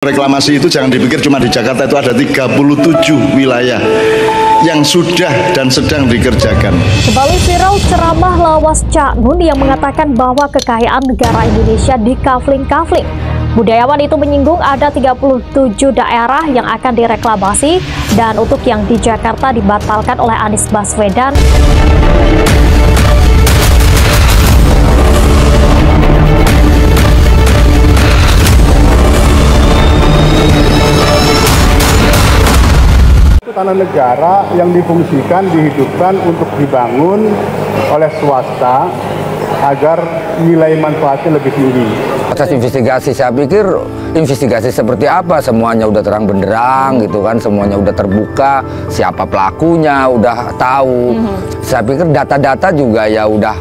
Reklamasi itu jangan dipikir cuma di Jakarta, itu ada 37 wilayah yang sudah dan sedang dikerjakan. Kembali viral ceramah lawas Cak Nun yang mengatakan bahwa kekayaan negara Indonesia dikafling-kafling. Budayawan itu menyinggung ada 37 daerah yang akan direklamasi dan untuk yang di Jakarta dibatalkan oleh Anies Baswedan. Tanah negara yang difungsikan, dihidupkan untuk dibangun oleh swasta agar nilai manfaatnya lebih tinggi. Atas investigasi, saya pikir investigasi seperti apa, semuanya udah terang benderang gitu kan, semuanya udah terbuka, siapa pelakunya udah tahu. Saya pikir data-data juga ya udah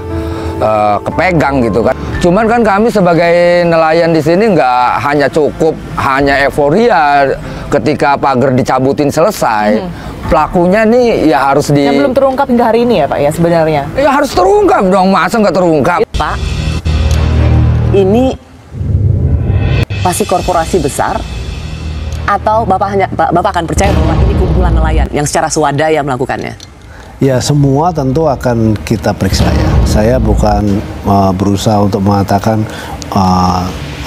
kepegang gitu kan. Cuman kan kami sebagai nelayan di sini nggak hanya cukup hanya euforia ketika pagar dicabutin selesai. Pelakunya nih ya harus yang belum terungkap hingga hari ini ya Pak ya sebenarnya? Ya harus terungkap dong, masa nggak terungkap? Pak, ini pasti korporasi besar atau Bapak akan percaya bahwa ini kumpulan nelayan yang secara swadaya melakukannya? Ya, semua tentu akan kita periksa ya. Saya bukan berusaha untuk mengatakan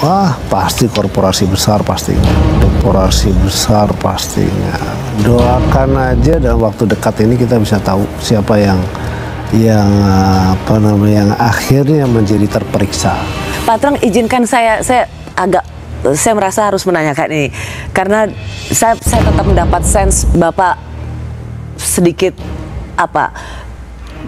wah pasti korporasi besar pastinya. Korporasi besar pastinya. Doakan aja dalam waktu dekat ini kita bisa tahu siapa yang akhirnya menjadi terperiksa. Pak Trong, izinkan saya merasa harus menanyakan ini karena saya tetap mendapat sense Bapak sedikit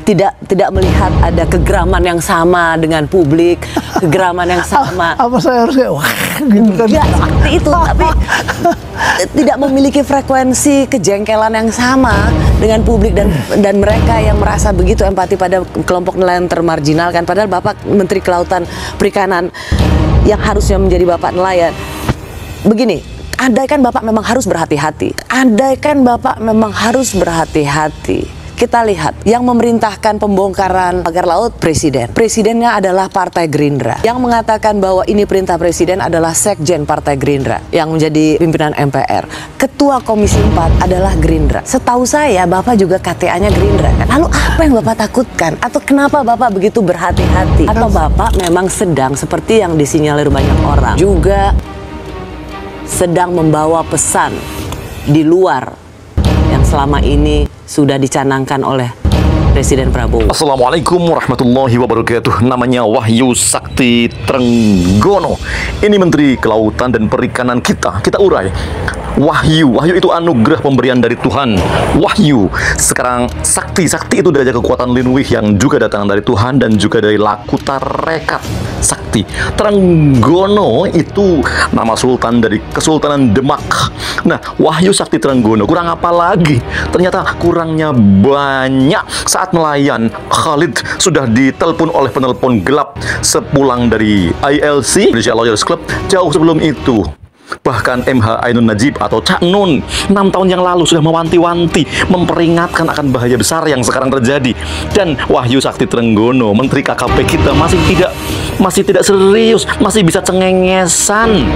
tidak melihat ada kegeraman yang sama dengan publik, kegeraman yang sama. Apa saya harus kayak wah gitu kan? Enggak seperti itu, tapi tidak memiliki frekuensi kejengkelan yang sama dengan publik dan mereka yang merasa begitu empati pada kelompok nelayan termarginalkan. Padahal Bapak Menteri Kelautan Perikanan yang harusnya menjadi Bapak nelayan. Begini, andaikan Bapak memang harus berhati-hati. Kita lihat, yang memerintahkan pembongkaran pagar laut Presiden. Presidennya adalah Partai Gerindra. Yang mengatakan bahwa ini perintah Presiden adalah Sekjen Partai Gerindra yang menjadi pimpinan MPR. Ketua Komisi 4 adalah Gerindra. Setahu saya, Bapak juga KTA-nya Gerindra kan? Lalu apa yang Bapak takutkan? Atau kenapa Bapak begitu berhati-hati? Atau Bapak memang sedang, seperti yang disinyalir banyak orang, juga sedang membawa pesan di luar yang selama ini sudah dicanangkan oleh Presiden Prabowo. Assalamualaikum warahmatullahi wabarakatuh. Namanya Wahyu Sakti Trenggono. Ini Menteri Kelautan dan Perikanan kita urai. Wahyu itu anugerah pemberian dari Tuhan. Wahyu. Sekarang Sakti itu dari kekuatan Linwih yang juga datang dari Tuhan dan juga dari Lakuta Rekat. Sakti. Trenggono itu nama sultan dari Kesultanan Demak. Nah, Wahyu Sakti Trenggono kurang apa lagi? Ternyata kurangnya banyak. Saat nelayan, Khalid sudah ditelepon oleh penelpon gelap sepulang dari ILC, Indonesia Lawyers Club. Jauh sebelum itu, bahkan MH Ainun Najib atau Cak Nun 6 tahun yang lalu sudah mewanti-wanti, memperingatkan akan bahaya besar yang sekarang terjadi. Dan Wahyu Sakti Trenggono, Menteri KKP kita masih tidak serius, masih bisa cengengesan.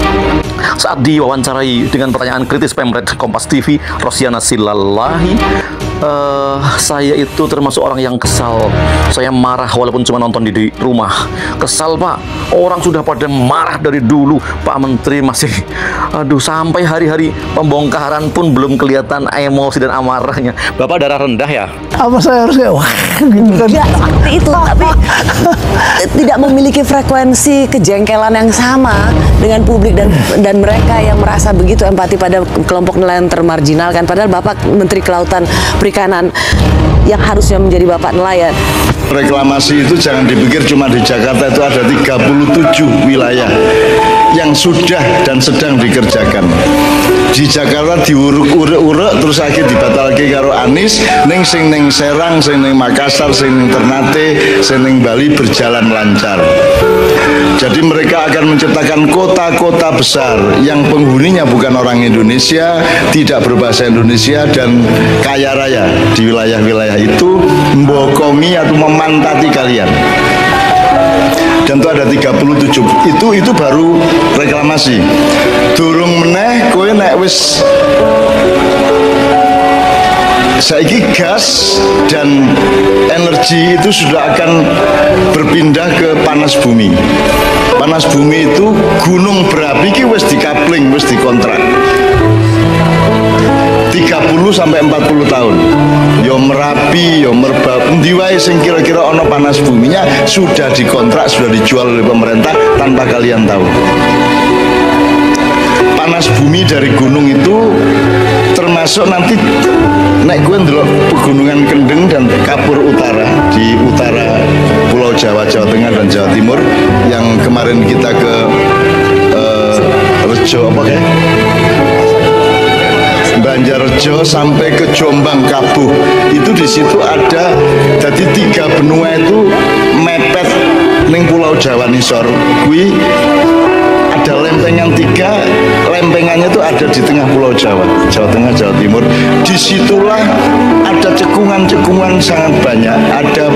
Saat diwawancarai dengan pertanyaan kritis Pemret Kompas TV, Rosiana Silalahi, saya itu termasuk orang yang kesal. Saya marah walaupun cuma nonton di rumah. Kesal Pak, orang sudah pada marah dari dulu. Pak Menteri masih, sampai hari-hari pembongkaran pun belum kelihatan emosi dan amarahnya. Bapak darah rendah ya? Apa saya harus kayak wah gitu kan? Enggak seperti itu, tapi tidak memiliki frekuensi kejengkelan yang sama dengan publik dan mereka yang merasa begitu empati pada kelompok nelayan termarginalkan. Padahal Bapak Menteri Kelautan Perikanan yang harusnya menjadi Bapak nelayan. Reklamasi itu jangan dipikir cuma di Jakarta, itu ada 37 wilayah yang sudah dan sedang dikerjakan. Di Jakarta diuruk-uruk terus akhir dibatalke karo Anies, ning Serang, sing ning Makassar, sing ning Ternate, sing ning Bali berjalan lancar. Jadi mereka akan menciptakan kota-kota besar yang penghuninya bukan orang Indonesia, tidak berbahasa Indonesia dan kaya raya. Di wilayah-wilayah itu membokongi atau memantati kalian. dan itu ada 37. Itu baru reklamasi. Durung meneh kowe nek wis saiki gas dan energi itu sudah akan berpindah ke panas bumi. Panas bumi itu gunung berapi ki wis dikapling, wis dikontrak 30 sampai 40 tahun. Yo Merapi, yo Merbau, endi wae sing kira-kira ono panas buminya sudah dikontrak, sudah dijual oleh pemerintah tanpa kalian tahu. Panas bumi dari gunung itu termasuk nanti naik gue ndelok pegunungan Kendeng dan Kapur Utara di utara Pulau Jawa, Jawa Tengah dan Jawa Timur yang kemarin kita ke Rejo apa kayak Banjarjo sampai ke Jombang Kabuh itu di situ ada jadi 3 benua itu mepet ning Pulau Jawa Nisor kui ada lempengan 3, lempengannya itu ada di tengah Pulau Jawa, Jawa Tengah, Jawa Timur. Disitulah ada cekungan-cekungan sangat banyak, ada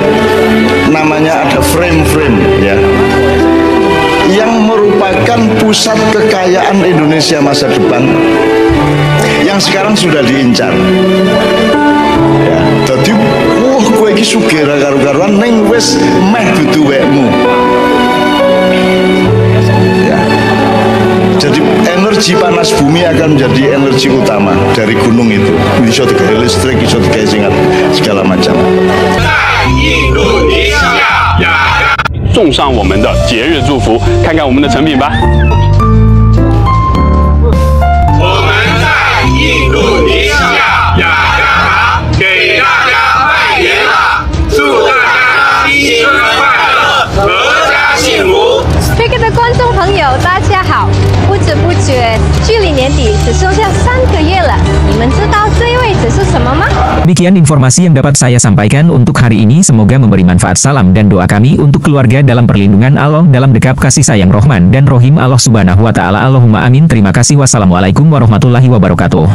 namanya ada frame-frame ya, yang merupakan pusat kekayaan Indonesia masa depan yang sekarang sudah diincar. Ya, jadi kowe iki sugih ra karo-karuan ning wis meh dudu wekmu. Jadi energi panas bumi akan menjadi energi utama dari gunung itu. Bisa digawe listrik, bisa digawe segala macam. 送上我们的节日祝福，看看我们的成品吧。我们在印度尼西亚雅加达给大家拜年了，祝大家新春快乐，阖家幸福。飞哥的观众朋友，大家好！不知不觉，距离年底只剩下3个月了。你们知道这一位置是什么吗？ Demikian informasi yang dapat saya sampaikan untuk hari ini. Semoga memberi manfaat. Salam dan doa kami untuk keluarga dalam perlindungan Allah, dalam dekap kasih sayang Rahman dan Rohim Allah Subhanahu wa Ta'ala. Allahumma amin. Terima kasih. Wassalamualaikum warahmatullahi wabarakatuh.